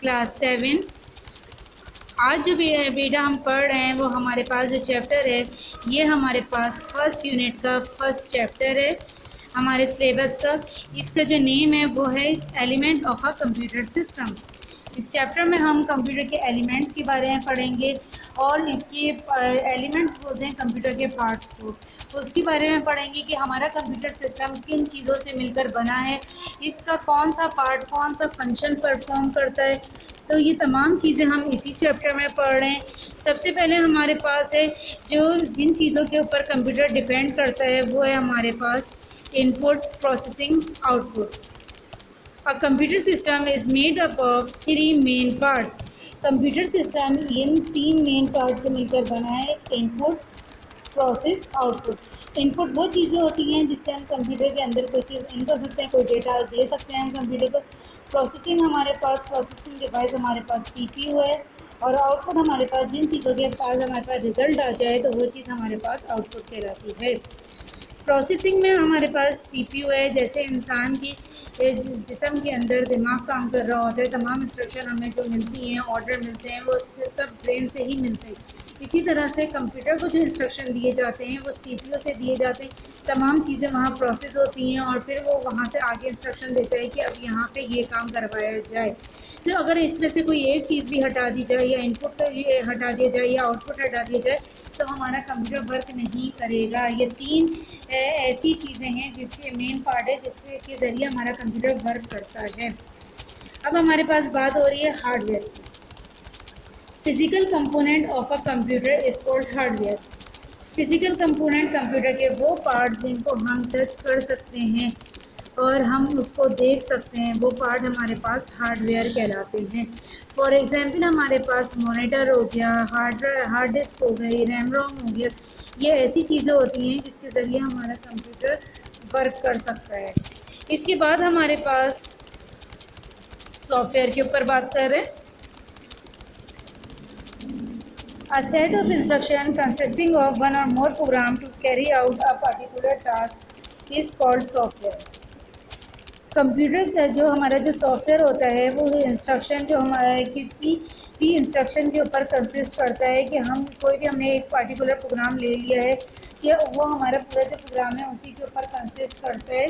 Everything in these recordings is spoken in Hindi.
क्लास 7। आज जो बेटा हम पढ़ रहे हैं वो हमारे पास जो चैप्टर है ये हमारे पास फर्स्ट यूनिट का फर्स्ट चैप्टर है हमारे सिलेबस का। इसका जो नेम है वो है element of a computer system. इस चैप्टर में हम कंप्यूटर के एलिमेंट्स के बारे में पढ़ेंगे और इसके एलिमेंट्स बोलते हैं कंप्यूटर के पार्ट्स को, तो उसके बारे में पढ़ेंगे कि हमारा कंप्यूटर सिस्टम किन चीज़ों से मिलकर बना है, इसका कौन सा पार्ट कौन सा फंक्शन परफॉर्म करता है। तो ये तमाम चीज़ें हम इसी चैप्टर में पढ़ रहे हैं। सबसे पहले हमारे पास है जो जिन चीज़ों के ऊपर कंप्यूटर डिपेंड करता है वो है हमारे पास input, processing, output. A computer system is made up of three main parts. Computer system in तीन मेन पार्ट से मिलकर बना है: इनपुट, प्रोसेस, आउटपुट। इनपुट वो चीज़ें होती हैं जिससे हम कंप्यूटर के अंदर कोई चीज़ इन कर सकते हैं, कोई डेटा दे सकते हैं हम कंप्यूटर को। प्रोसेसिंग हमारे पास प्रोसेसिंग डिवाइस हमारे पास सीपीयू है, और आउटपुट हमारे पास जिन चीज़ों के पास हमारे पास रिजल्ट आ जाए तो वो चीज़ हमारे पास आउटपुट कहलाती है। प्रोसेसिंग में हमारे पास सीपीयू है। जैसे इंसान की जिस्म के अंदर दिमाग काम कर रहा होता है, तमाम इंस्ट्रक्शन हमें जो मिलती हैं, ऑर्डर मिलते हैं, वो सब ब्रेन से ही मिलते हैं। इसी तरह से कंप्यूटर को जो इंस्ट्रक्शन दिए जाते हैं वो सीपीयू से दिए जाते हैं। तमाम चीज़ें वहाँ प्रोसेस होती हैं और फिर वो वहाँ से आगे इंस्ट्रक्शन देता है कि अब यहाँ पे ये काम करवाया जाए। तो अगर इसमें से कोई एक चीज़ भी हटा दी जाए या इनपुट हटा दिया जाए या आउटपुट हटा दिया जाए तो हमारा कंप्यूटर वर्क नहीं करेगा। ये तीन ऐसी चीज़ें हैं जिसके मेन पार्ट है जिससे के ज़रिए हमारा कंप्यूटर वर्क करता है। अब हमारे पास बात हो रही है हार्डवेयर की। Physical component of a computer is called hardware. Physical component computer के वो पार्ट्स जिनको हम टच कर सकते हैं और हम उसको देख सकते हैं, वो पार्ट हमारे पास हार्डवेयर कहलाते हैं। फॉर एग्ज़ाम्पल हमारे पास मॉनिटर हो गया, हार्ड डिस्क हो गई, रैम रोम हो गया। ये ऐसी चीज़ें होती हैं जिसके ज़रिए हमारा कंप्यूटर वर्क कर सकता है। इसके बाद हमारे पास सॉफ्टवेयर के ऊपर बात कर रहे हैं। A set of instructions consisting of one or more program to carry out a particular task is called software. Computer का जो हमारा जो सॉफ्टवेयर होता है वो इंस्ट्रक्शन जो हमारा किसी भी इंस्ट्रक्शन के ऊपर कंसिस्ट करता है कि हम कोई भी हमने एक पार्टिकुलर प्रोग्राम ले लिया है कि वो हमारा पूरा जो प्रोग्राम है उसी के ऊपर कंसिस्ट करता है।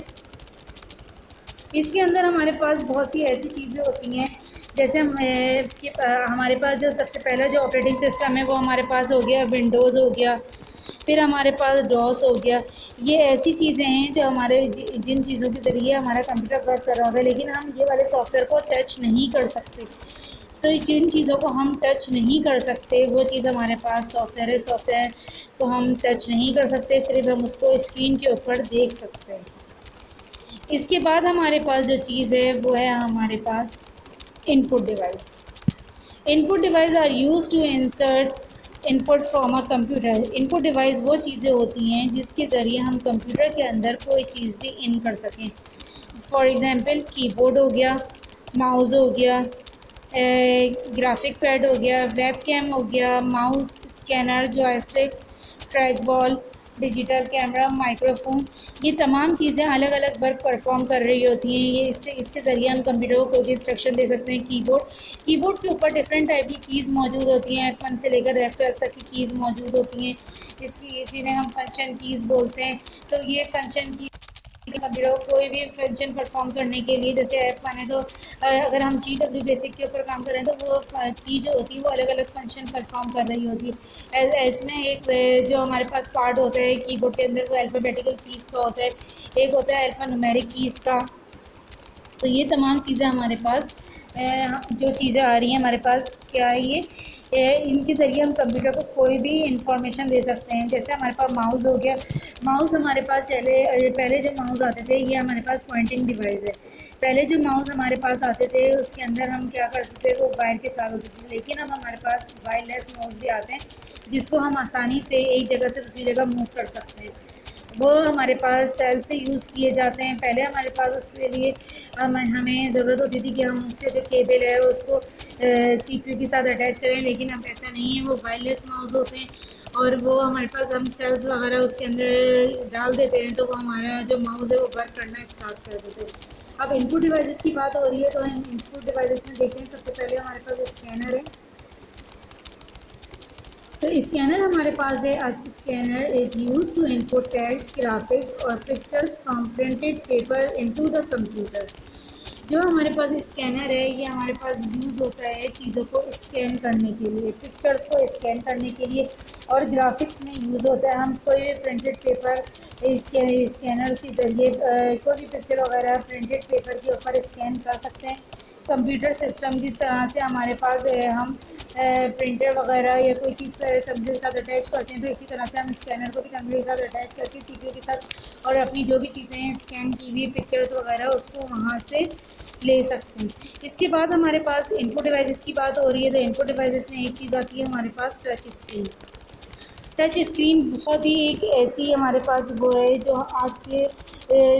इसके अंदर हमारे पास बहुत सी ऐसी चीज़ें होती हैं जैसे हमारे पास जो सबसे पहला जो ऑपरेटिंग सिस्टम है वो हमारे पास हो गया विंडोज़ हो गया, फिर हमारे पास डॉस हो गया। ये ऐसी चीज़ें हैं जो हमारे जिन चीज़ों के ज़रिए हमारा कंप्यूटर वर्क कर रहा होता है, लेकिन हम ये वाले सॉफ्टवेयर को टच नहीं कर सकते। तो जिन चीज़ों को हम टच नहीं कर सकते वो चीज़ हमारे पास सॉफ्टवेयर है। सॉफ्टवेयर को हम टच नहीं कर सकते, सिर्फ हम उसको स्क्रीन के ऊपर देख सकते हैं। इसके बाद हमारे पास जो चीज़ है वो है हमारे पास input device. Input device are use to insert input from a computer. Input device वो चीज़ें होती हैं जिसके ज़रिए हम कंप्यूटर के अंदर कोई चीज़ भी इन कर सकें। फॉर एग्ज़ाम्पल कीबोर्ड हो गया, माउस हो गया, ग्राफिक पैड हो गया, वेब कैम हो गया, mouse, scanner, joystick, track ball, digital camera, microphone. ये तमाम चीज़ें अलग अलग वर्क परफॉर्म कर रही होती हैं। ये इसके ज़रिए हम कंप्यूटर को कोई भी इंस्ट्रक्शन दे सकते हैं। कीबोर्ड के ऊपर डिफरेंट टाइप की कीज़ मौजूद होती हैं। F1 से लेकर F12 तक की कीज़ मौजूद होती हैं, जिन्हें हम फंक्शन कीज़ बोलते हैं। तो ये फंक्शन की कंप्यूटर को कोई भी फंक्शन परफॉर्म करने के लिए, जैसे F1 है तो अगर हम GW बेसिक के ऊपर काम कर रहे हैं तो वो की जो होती है वो अलग अलग फंक्शन परफॉर्म कर रही होती है। इसमें एक जो हमारे पास पार्ट होता है कीबोर्ड के अंदर वो अल्फ़ाबेटिकल कीज़ का होता है, एक होता है अल्फ़ा न्यूमेरिक कीज़ का। तो ये तमाम चीज़ें हमारे पास जो चीज़ें आ रही हैं हमारे पास क्या है ये इनके ज़रिए हम कंप्यूटर को कोई भी इंफॉर्मेशन दे सकते हैं। जैसे हमारे पास माउस हो गया, माउस हमारे पास पहले जो माउस आते थे ये हमारे पास पॉइंटिंग डिवाइस है। पहले जो माउस हमारे पास आते थे उसके अंदर हम क्या करते थे वो वायर के साथ होते थे, लेकिन अब हमारे पास वायरलेस माउस भी आते हैं जिसको हम आसानी से एक जगह से दूसरी जगह मूव कर सकते हैं। वो हमारे पास सेल से यूज़ किए जाते हैं। पहले हमारे पास उसके लिए हमें ज़रूरत होती थी कि हम उसके जो केबल है उसको सीपीयू के साथ अटैच करें, लेकिन अब ऐसा नहीं है। वो वायरलेस माउस होते हैं और वो हमारे पास हम सेल्स वगैरह उसके अंदर डाल देते हैं तो वो हमारा जो माउस है वो वर्क करना स्टार्ट कर देते हैं। अब इनपुट डिवाइसेस की बात हो रही है तो हम इनपुट डिवाइसेस में देखते हैं सबसे पहले हमारे पास स्कैनर है। तो स्कैनर हमारे पास है। Scanner is use to input text, graphics और pictures from printed paper into the computer. जो हमारे पास स्कैनर है ये हमारे पास यूज़ होता है चीज़ों को स्कैन करने के लिए, पिक्चर्स को स्कैन करने के लिए, और ग्राफिक्स में यूज़ होता है। हम कोई भी प्रिंटेड पेपर स्कैनर के ज़रिए कोई भी पिक्चर वगैरह प्रिंटेड पेपर के ऊपर स्कैन कर सकते हैं। कंप्यूटर सिस्टम जिस तरह से हमारे पास हम प्रिंटर वगैरह या कोई चीज़ कंप्यूटर के साथ अटैच करते हैं, तो इसी तरह से हम स्कैनर को भी कंप्यूटर के साथ अटैच करके सीपीयू के साथ और अपनी जो भी चीज़ें स्कैन की हुई पिक्चर्स वगैरह उसको वहाँ से ले सकते हैं। इसके बाद हमारे पास इनपुट डिवाइसेस की बात हो रही है, तो इनपुट डिवाइसेस में एक चीज़ आती है हमारे पास टच स्क्रीन। टच स्क्रीन बहुत ही एक ऐसी हमारे पास वो है जो आज के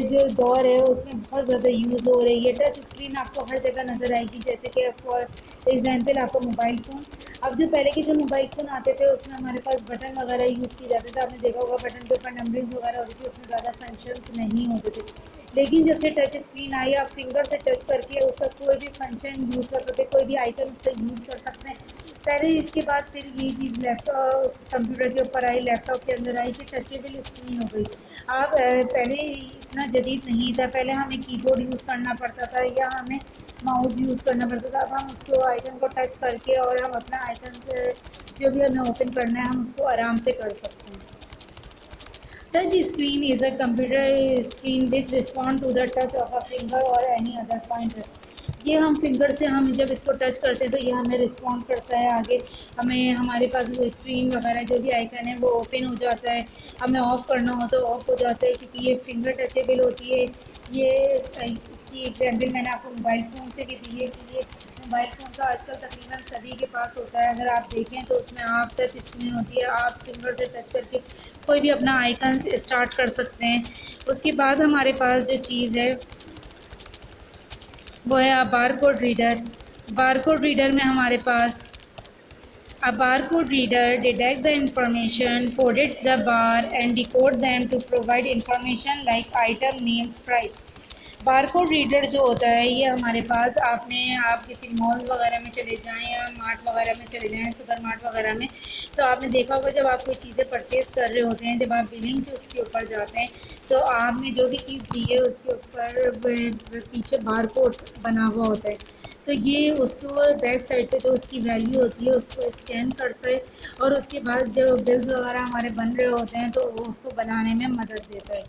जो दौर है उसमें बहुत ज़्यादा यूज़ हो रही है। टच स्क्रीन आपको हर जगह नज़र आएगी, जैसे कि फॉर एग्जांपल आपको मोबाइल फ़ोन। अब जो पहले के जो मोबाइल फ़ोन आते थे उसमें हमारे पास बटन वगैरह यूज़ किए जाते थे, आपने देखा होगा बटन के ऊपर नंबरिंग वगैरह होती थी, उसमें ज़्यादा फंक्शंस नहीं होते थे। लेकिन जब से टच स्क्रीन आई आप फिंगर से टच करके उसका कोई भी फंक्शन यूज़ कर सकते, कोई भी आइकन उसका यूज़ कर सकते हैं। पहले इसके बाद फिर ये चीज़ लैपटॉप उस कंप्यूटर के ऊपर आई, लैपटॉप के अंदर आई कि टचेबल स्क्रीन हो गई। अब पहले इतना जदीद नहीं था, पहले हमें कीबोर्ड यूज़ करना पड़ता था या हमें माउस यूज़ करना पड़ता था। अब हम उसको आइकन को टच करके और हम अपना आइकन से जो भी हमें ओपन करना है हम उसको आराम से कर सकते हैं। Touch screen is a computer screen which respond to the touch of a finger or any other pointer. ये हम फिंगर से हम जब इसको टच करते हैं तो ये हमें रिस्पॉन्ड करता है आगे, हमें हमारे पास वो स्क्रीन वगैरह जो भी आइकन है वो ओपन हो जाता है। हमें ऑफ़ करना हो तो ऑफ़ हो जाता है क्योंकि ये फिंगर टचेबल होती है। ये इसकी एग्जाम्पल मैंने आपको मोबाइल फ़ोन से भी दी है कि ये मोबाइल फ़ोन तो आजकल तकरीबन सभी के पास होता है। अगर आप देखें तो उसमें आप टच स्क्रीन होती है, आप फिंगर से टच करके कोई भी अपना आइकन स्टार्ट कर सकते हैं। उसके बाद हमारे पास जो चीज़ है वो है बारकोड रीडर। बारकोड रीडर में हमारे पास a barcode reader detect the information coded the bar and decode them to provide information like item names price। Barcode reader जो होता है ये हमारे पास आप किसी मॉल वगैरह में चले जाएं या मार्ट वगैरह में चले जाएं, सुपर मार्ट वगैरह में, तो आपने देखा होगा जब आप कोई चीज़ें परचेज़ कर रहे होते हैं, जब आप बिलिंग के उसके ऊपर जाते हैं तो आपने जो भी चीज़ ली है उसके ऊपर पीछे बारकोड बना हुआ होता है। तो ये उसको बैक साइड पे जो उसकी वैल्यू होती है उसको स्कैन करता है और उसके बाद जो बिल्स वगैरह हमारे बन रहे होते हैं तो वो उसको बनाने में मदद देता है।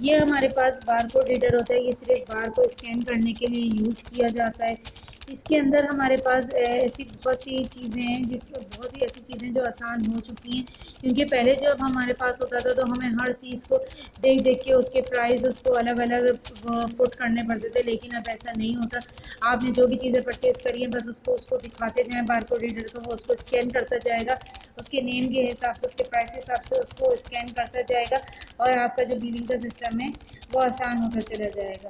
ये हमारे पास बारकोड रीडर होता है, ये सिर्फ बार को स्कैन करने के लिए यूज़ किया जाता है। इसके अंदर हमारे पास ऐसी बहुत सी चीज़ें हैं बहुत सी ऐसी चीज़ें जो आसान हो चुकी हैं, क्योंकि पहले जब हमारे पास होता था तो हमें हर चीज़ को देख देख के उसके प्राइस उसको अलग अलग पुट करने पड़ते थे, लेकिन अब ऐसा नहीं होता। आपने जो भी चीज़ें परचेज़ करी हैं बस उसको उसको दिखाते जाएँ बारकोड रीडर को, वो उसको स्कैन करता जाएगा, उसके नेम के हिसाब से उसके प्राइस के हिसाब से उसको स्कैन करता जाएगा और आपका जो बिलिंग का सिस्टम है वो आसान होता चला जाएगा।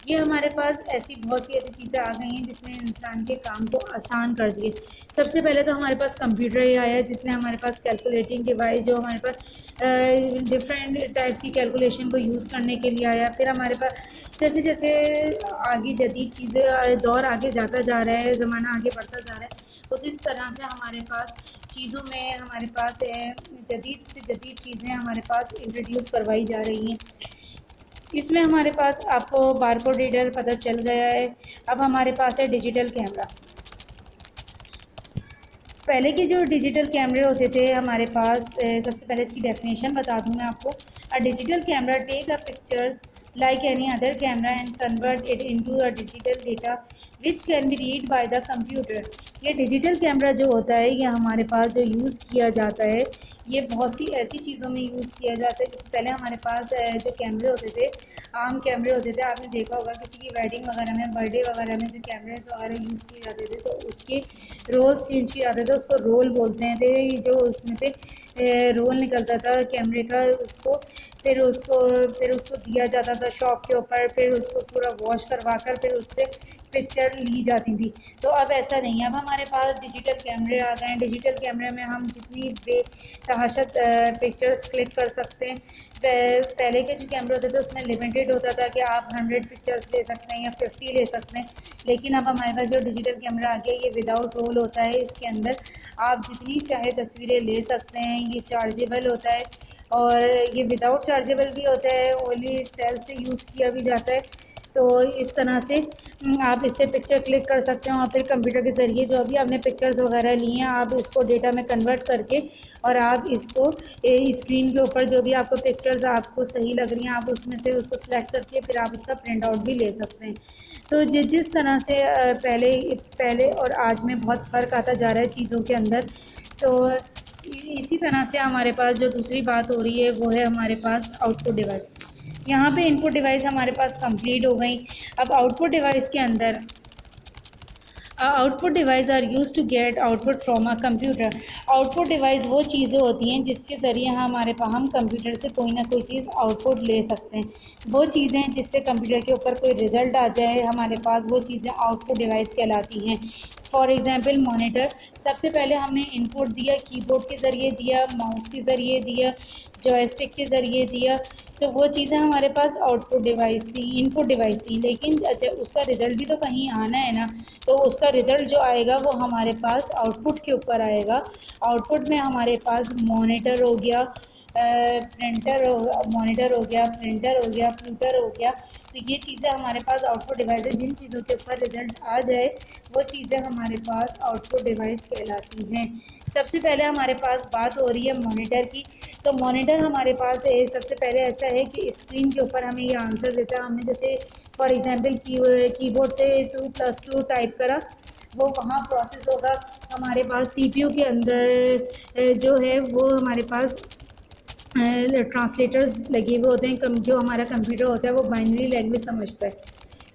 ये हमारे पास ऐसी बहुत सी ऐसी चीज़ें आ गई हैं जिसने इंसान के काम को आसान कर दिए। सबसे पहले तो हमारे पास कंप्यूटर ही आया जिसने हमारे पास कैलकुलेटिंग डिवाइस जो हमारे पास डिफरेंट टाइप्स की कैलकुलेशन को यूज़ करने के लिए आया। फिर हमारे पास जैसे जैसे आगे जदीद चीज़ें दौर आगे जाता जा रहा है, ज़माना आगे बढ़ता जा रहा है, उसी तरह से हमारे पास चीज़ों में हमारे पास जदीद से जदीद चीज़ें हमारे पास इंट्रोड्यूस करवाई जा रही हैं। इसमें हमारे पास आपको बारकोड रीडर पता चल गया है। अब हमारे पास है डिजिटल कैमरा। पहले के जो डिजिटल कैमरे होते थे हमारे पास, सबसे पहले इसकी डेफिनेशन बता दूं मैं आपको। A digital camera take a picture like any other camera and convert it into a digital data which can be read by the computer. ये डिजिटल कैमरा जो होता है ये हमारे पास जो यूज़ किया जाता है ये बहुत सी ऐसी चीज़ों में यूज़ किया जाता है। जैसे पहले हमारे पास जो कैमरे होते थे, आम कैमरे होते थे, आपने देखा होगा किसी की वेडिंग वगैरह में, बर्थडे वगैरह में जो कैमरेज वगैरह यूज़ किए जाते थे तो उसके रोल्स चेंज किए जाते थे, उसको रोल बोलते हैं थे। जो उसमें से रोल निकलता था कैमरे का उसको फिर उसको दिया जाता था शॉप के ऊपर, फिर उसको पूरा वॉश करवा कर फिर उससे पिक्चर ली जाती थी। तो अब ऐसा नहीं है, अब हमारे पास डिजिटल कैमरे आ गए हैं। डिजिटल कैमरे में हम जितनी बेतहाशत पिक्चर्स क्लिक कर सकते हैं। पहले के जो कैमरे होते थे उसमें लिमिटेड होता था कि आप 100 पिक्चर्स ले सकते हैं या 50 ले सकते हैं, लेकिन अब हमारे पास जो डिजिटल कैमरा आ गया ये विदाउट रोल होता है। इसके अंदर आप जितनी चाहे तस्वीरें ले सकते हैं। ये चार्जेबल होता है और ये विदाउट चार्जेबल भी होता है, ओनली सेल से यूज़ किया भी जाता है। तो इस तरह से आप इससे पिक्चर क्लिक कर सकते हैं और फिर कंप्यूटर के ज़रिए जो भी आपने पिक्चर्स वगैरह ली हैं आप इसको डेटा में कन्वर्ट करके और आप इसको स्क्रीन के ऊपर जो भी आपको पिक्चर्स आपको सही लग रही हैं आप उसमें से उसको सिलेक्ट करके फिर आप उसका प्रिंट आउट भी ले सकते हैं। तो जिस तरह से पहले और आज में बहुत फ़र्क आता जा रहा है चीज़ों के अंदर, तो इसी तरह से हमारे पास जो दूसरी बात हो रही है वो है हमारे पास आउटपुट डिवाइस। यहाँ पे इनपुट डिवाइस हमारे पास कंप्लीट हो गई। अब आउटपुट डिवाइस के अंदर output device are use to get output from a computer. Output device वो चीज़ें होती हैं जिसके ज़रिए हम कंप्यूटर से कोई ना कोई चीज़ आउटपुट ले सकते हैं। वो चीज़ें जिससे कंप्यूटर के ऊपर कोई रिज़ल्ट आ जाए हमारे पास, वो चीज़ें आउटपुट डिवाइस कहलाती हैं। फॉर एग्ज़ाम्पल मॉनिटर, सबसे पहले हमने इनपुट दिया, कीबोर्ड के ज़रिए दिया, माउस के ज़रिए दिया, जॉयस्टिक के ज़रिए दिया, तो वो चीज़ें हमारे पास आउटपुट डिवाइस थी, इनपुट डिवाइस थी। लेकिन अच्छा उसका रिज़ल्ट भी तो कहीं आना है ना, तो उसका रिज़ल्ट जो आएगा वो हमारे पास आउटपुट के ऊपर आएगा। आउटपुट में हमारे पास मॉनिटर हो गया, मॉनिटर हो गया, प्रिंटर हो गया, प्रूटर हो गया। तो ये चीज़ें हमारे पास आउटपुट डिवाइस है। जिन चीज़ों के ऊपर रिज़ल्ट आ जाए वो चीज़ें हमारे पास आउटपुट डिवाइस कहलाती हैं। सबसे पहले हमारे पास बात हो रही है मॉनिटर की। तो मॉनिटर हमारे पास सबसे पहले ऐसा है कि स्क्रीन के ऊपर हमें ये आंसर देता है। हमने जैसे फॉर एग्ज़ाम्पल कीबोर्ड से 2+2 टाइप करा, वो वहाँ प्रोसेस होगा। हमारे पास सीपीयू के अंदर जो है वो हमारे पास ट्रांसलेटर्स लगे हुए होते हैं। जो हमारा कंप्यूटर होता है वो बाइनरी लैंग्वेज समझता है,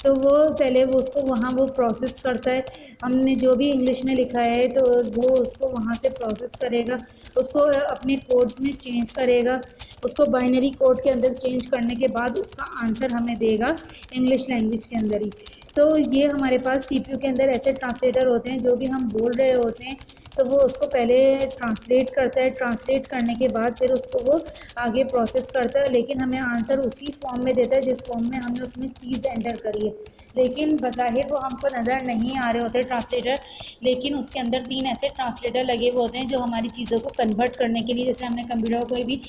तो वो पहले वो उसको वहाँ वो प्रोसेस करता है। हमने जो भी इंग्लिश में लिखा है तो वो उसको वहाँ से प्रोसेस करेगा, उसको अपने कोड्स में चेंज करेगा, उसको बाइनरी कोड के अंदर चेंज करने के बाद उसका आंसर हमें देगा इंग्लिश लैंग्वेज के अंदर ही। तो ये हमारे पास सीपीयू के अंदर ऐसे ट्रांसलेटर होते हैं, जो भी हम बोल रहे होते हैं तो वो उसको पहले ट्रांसलेट करता है। ट्रांसलेट करने के बाद फिर उसको वो आगे प्रोसेस करता है, लेकिन हमें आंसर उसी फॉर्म में देता है जिस फॉर्म में हमने उसमें चीज़ एंटर करी है। लेकिन बज़ाहिर वो हमको नज़र नहीं आ रहे होते ट्रांसलेटर, लेकिन उसके अंदर 3 ऐसे ट्रांसलेटर लगे हुए होते हैं जो हमारी चीज़ों को कन्वर्ट करने के लिए, जैसे हमने कंप्यूटर को भी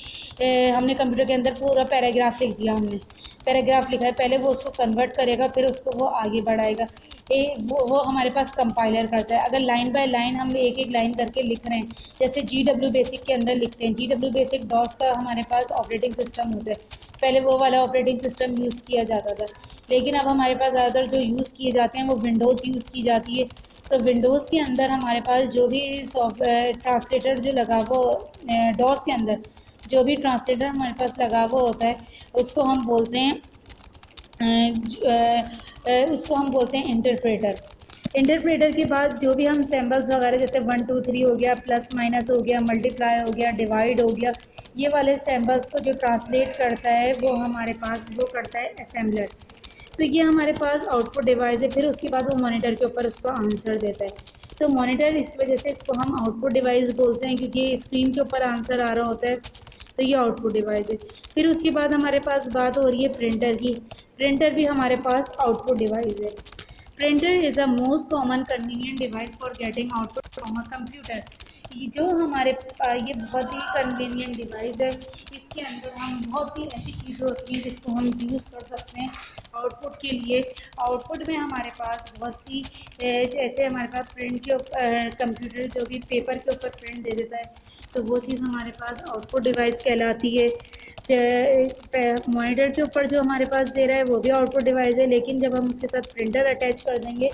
हमने कंप्यूटर के अंदर पूरा पैराग्राफ लिख दिया, हमने पैराग्राफ लिखा है, पहले वो उसको कन्वर्ट करेगा फिर उसको वो आगे बढ़ाएगा। वो हमारे पास कंपाइलर करता है। अगर लाइन बाय लाइन हम एक एक लाइन करके लिख रहे हैं, जैसे GW बेसिक के अंदर लिखते हैं, GW बेसिक डॉस का हमारे पास ऑपरेटिंग सिस्टम होता है, पहले वो वाला ऑपरेटिंग सिस्टम यूज़ किया जाता था, लेकिन अब हमारे पास ज़्यादातर जो यूज़ किए जाते हैं वो विंडोज़ यूज़ की जाती है। तो विंडोज़ के अंदर हमारे पास जो भी सॉफ्टवेयर ट्रांसलेटर जो लगा वो डॉस के अंदर जो भी ट्रांसलेटर हमारे पास लगा हुआ होता है उसको हम बोलते हैं इंटरप्रेटर। इंटरप्रेटर के बाद जो भी हम सैम्बल्स वगैरह जैसे 1 2 3 हो गया, प्लस माइनस हो गया, मल्टीप्लाई हो गया, डिवाइड हो गया, ये वाले सैम्बल्स को जो ट्रांसलेट करता है वो हमारे पास वो करता है असेंबलर। तो ये हमारे पास आउटपुट डिवाइस है। फिर उसके बाद वो मॉनिटर के ऊपर उसको आंसर देता है। तो मॉनिटर इस वजह से इसको हम आउटपुट डिवाइस बोलते हैं, क्योंकि स्क्रीन के ऊपर आंसर आ रहा होता है, तो ये आउटपुट डिवाइस है। फिर उसके बाद हमारे पास बात हो रही है प्रिंटर की। प्रिंटर भी हमारे पास आउटपुट डिवाइस है। Printer is a most common convenient device for getting output from a computer. ये जो ये बहुत ही कन्वीनियंट डिवाइस है। इसके अंदर हम बहुत सी ऐसी चीज़ें होती हैं जिसको हम यूज़ कर सकते हैं आउटपुट के लिए। आउटपुट में हमारे पास बहुत सी जैसे हमारे पास प्रिंट के ऊपर कंप्यूटर जो भी पेपर के ऊपर प्रिंट दे देता है, तो वो चीज़ हमारे पास आउटपुट डिवाइस कहलाती है। मॉनिटर के ऊपर जो हमारे पास दे रहा है वो भी आउटपुट डिवाइस है, लेकिन जब हम उसके साथ प्रिंटर अटैच कर देंगे,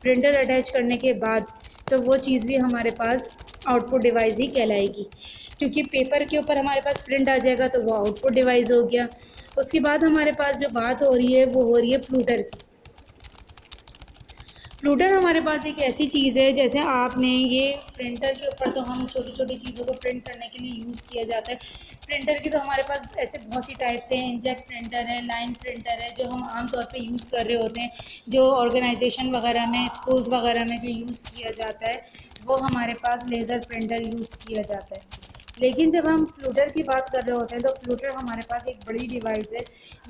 प्रिंटर अटैच करने के बाद तो वो चीज़ भी हमारे पास आउटपुट डिवाइस ही कहलाएगी, क्योंकि पेपर के ऊपर हमारे पास प्रिंट आ जाएगा तो वो आउटपुट डिवाइस हो गया। उसके बाद हमारे पास जो बात हो रही है वो हो रही है प्लूटर की। फ्लूटर हमारे पास एक ऐसी चीज़ है, जैसे आपने ये प्रिंटर के ऊपर तो हम छोटी छोटी चीज़ों को प्रिंट करने के लिए यूज़ किया जाता है। प्रिंटर की तो हमारे पास ऐसे बहुत सी टाइप्स हैं, इंकजेट प्रिंटर है, लाइन प्रिंटर है, जो हम आम तौर पे यूज़ कर रहे होते हैं, जो ऑर्गेनाइजेशन वगैरह में, स्कूल्स वगैरह में जो यूज़ किया जाता है, वो हमारे पास लेज़र प्रिंटर यूज़ किया जाता है। लेकिन जब हम फ्लूटर की बात कर रहे होते हैं, तो फ्लूटर हमारे पास एक बड़ी डिवाइस है।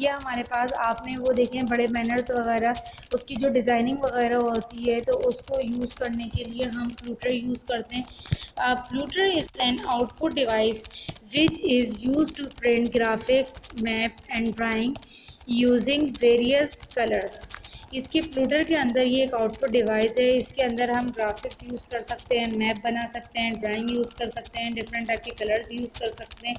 ये हमारे पास, आपने वो देखे हैं बड़े बैनर्स वगैरह, उसकी जो डिज़ाइनिंग वगैरह होती है, तो उसको यूज़ करने के लिए हम फ्लूटर यूज़ करते हैं। Plotter is an output device which is use to print graphics, map and drawing using various colours. इसके फ्लूटर के अंदर ये एक आउटपुट डिवाइस है। इसके अंदर हम ग्राफिक्स यूज़ कर सकते हैं, मैप बना सकते हैं, ड्राइंग यूज़ कर सकते हैं, डिफरेंट टाइप के कलर्स यूज़ कर सकते हैं।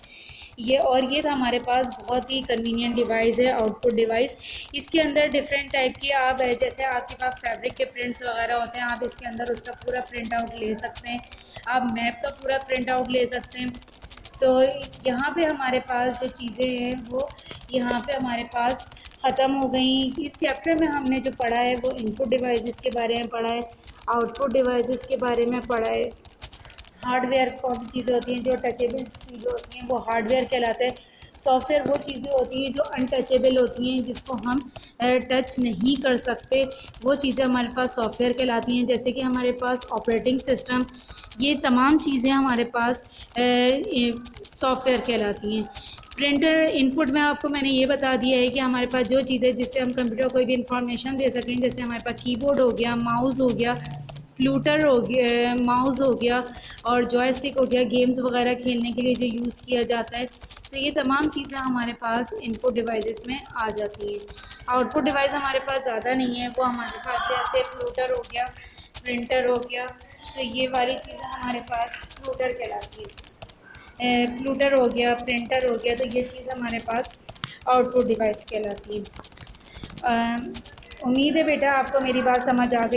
ये था हमारे पास बहुत ही कन्वीनियंट डिवाइस है, आउटपुट डिवाइस। इसके अंदर डिफरेंट टाइप की, आप जैसे आपके पास फैब्रिक के प्रिंट्स वगैरह होते हैं, आप इसके अंदर उसका पूरा प्रिंट आउट ले सकते हैं। आप मैप का पूरा प्रिंट आउट ले सकते हैं। तो यहाँ पे हमारे पास जो चीज़ें हैं, वो यहाँ पे हमारे पास ख़त्म हो गई। इस चैप्टर में हमने जो पढ़ा है, वो इनपुट डिवाइसेस के बारे में पढ़ा है, आउटपुट डिवाइसेस के बारे में पढ़ा है। हार्डवेयर कौन सी चीज़ें होती हैं, जो टचेबल चीज़ें होती हैं, वो हार्डवेयर कहलाते हैं। सॉफ्टवेयर वो चीज़ें होती हैं जो अनटचेबल होती हैं, जिसको हम टच नहीं कर सकते, वो चीज़ें हमारे पास सॉफ्टवेयर कहलाती हैं। जैसे कि हमारे पास ऑपरेटिंग सिस्टम, ये तमाम चीज़ें हमारे पास सॉफ्टवेयर कहलाती हैं। प्रिंटर इनपुट में आपको मैंने ये बता दिया है कि हमारे पास जो चीज़ें, जिससे हम कंप्यूटर को कोई भी इंफॉर्मेशन दे सकें, जैसे हमारे पास कीबोर्ड हो गया, माउस हो गया, फ्लूटर हो गया, माउस हो गया, और जॉयस्टिक हो गया, गेम्स वगैरह खेलने के लिए जो यूज़ किया जाता है। तो ये तमाम चीज़ें हमारे पास इनपुट डिवाइसेस में आ जाती हैं। आउटपुट डिवाइस हमारे पास ज़्यादा नहीं है, वो हमारे पास जैसे फ्लूटर हो गया, प्रिंटर हो गया, तो ये वाली चीज़ें हमारे पास फ्लूटर कहलाती है। फ्लूटर हो गया, प्रिंटर हो गया, तो ये चीज़ हमारे पास आउटपुट डिवाइस कहलाती है। उम्मीद है बेटा आपको मेरी बात समझ आ गई।